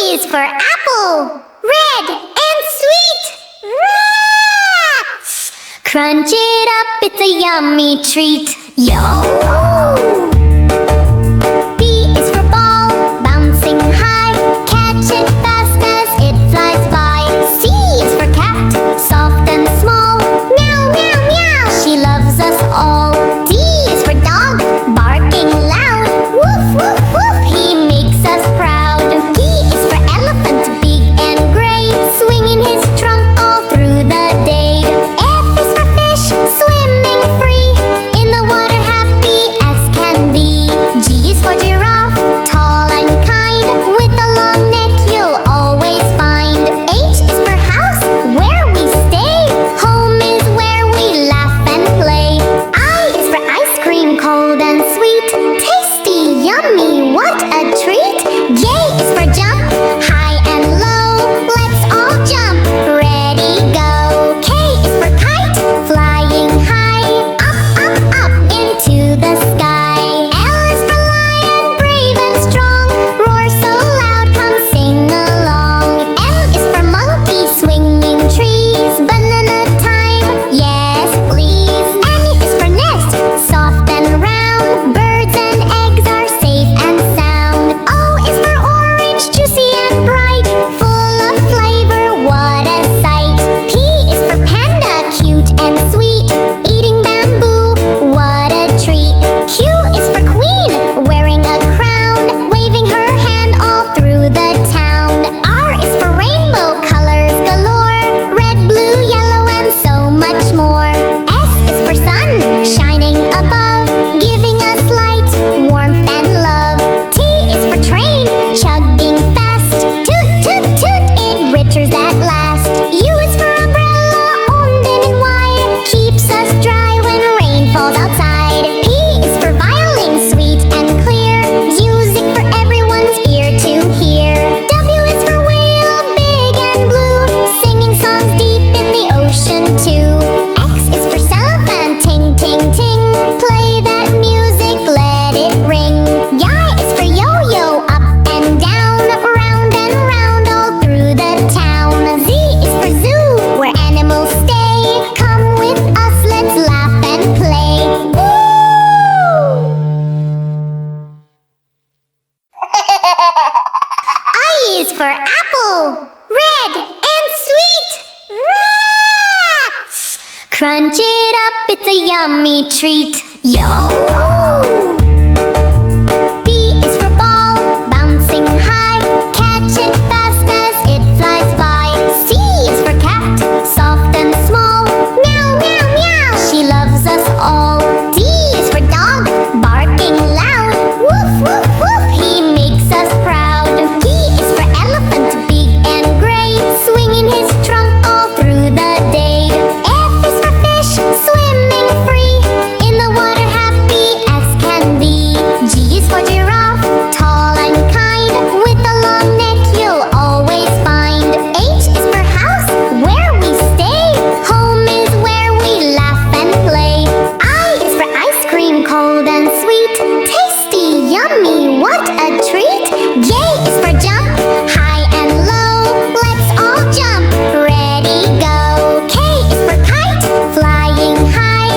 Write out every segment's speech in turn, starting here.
is for apple, red and sweet. Crunch it up, it's a yummy treat. Yo! B is for ball, bouncing high. Catch it fast as it flies by. C is for cat, soft and small. Meow, meow, meow, she loves us all. D is for dog, barking loud. Woof, woof, woof, he makes us proud. E is for elephant, big and gray, swinging his trunk all through the day. F is for fish, swimming free, in the water happy as can be. G is for giraffe, tall and kind, with a long neck you'll always find. H is for house, where we stay, home is where we laugh and play. I is for ice cream, cold and sweet, tasty, yummy, what a treat. J is for jump, high and low, let's all jump, ready, go. K is for kite, flying high, up into the sky. L is for lion, brave and strong, roar so loud, come sing along. M is for monkey, swinging trees, banana time, yes please. N is for nest, soft and round, birds and eggs are safe and sound. O is for orange, juicy and bright, full of flavor, what a sight. P is for panda, cute and sweet, eating bamboo, what a treat. Q is for queen, wearing a crown, waving her hand all through the town. R is for rainbow, colors galore, red, blue, yellow and so much more. S is for sun, shining above, giving us light, warmth and love. T is for train, chugging fast, toot toot toot, it reaches at last. U is for umbrella, open and wide, keeps us dry when rain falls outside. P is for violin, sweet and clear, music for everyone's ear to hear. W is for whale, big and blue, singing songs deep in the ocean too. X is for cellophane, ting ting ting, play that music, let it ring. Y is for yo-yo, up and down, round and round all through the town. Z is for zoo, where animals stay, come with us, let's laugh and play. Woo! I is for apple, red and sweet. Crunch it up, it's a yummy treat. Yo! B is for ball, bouncing high. Catch it fast as it flies by. C is for cat, soft and small. Meow, meow, meow, she loves us all. D is for dog, barking loud. Woof, woof, woof, he makes us proud. E is for elephant, big and gray, swinging his trunk all through the day. F is for fish, swimming free, in the water happy as can be. G is for giraffe, tall and kind, with a long neck you'll always find. H is for house, where we stay, home is where we laugh and play. I is for ice cream, cold and sweet, tasty, yummy, what a treat. J is for jump, high and low, let's all jump, ready, go. K is for kite, flying high,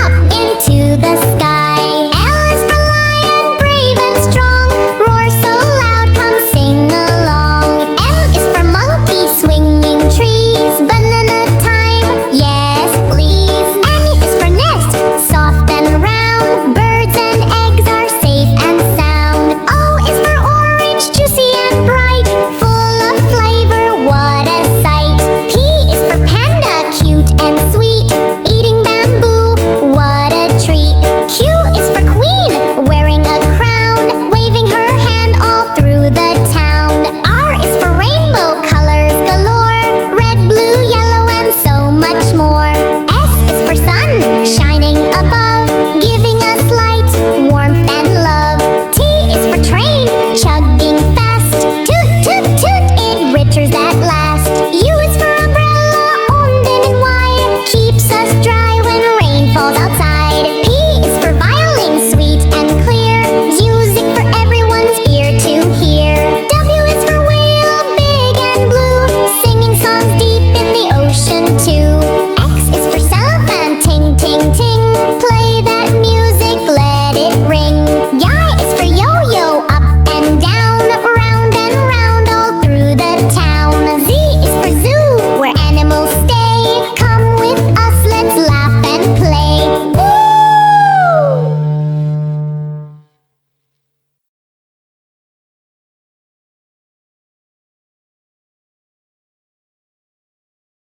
up into the sky. L is for lion, brave and strong, roar so loud, come sing along. M is for monkey, swinging trees, banana time, yes please. N is for nest, soft and round, birds and eggs are safe and sound. O is for orange, juicy and bright, full of flavor, what a sight. P is for panda, cute and sweet, eating bamboo, what a treat. Q is for queen, wearing a crown, waving her hand all through the town. R is for rainbow, colors galore, red, blue, yellow and so much more. S is for sun, shining above, giving us light, warmth and love. T is for train, chugging fast,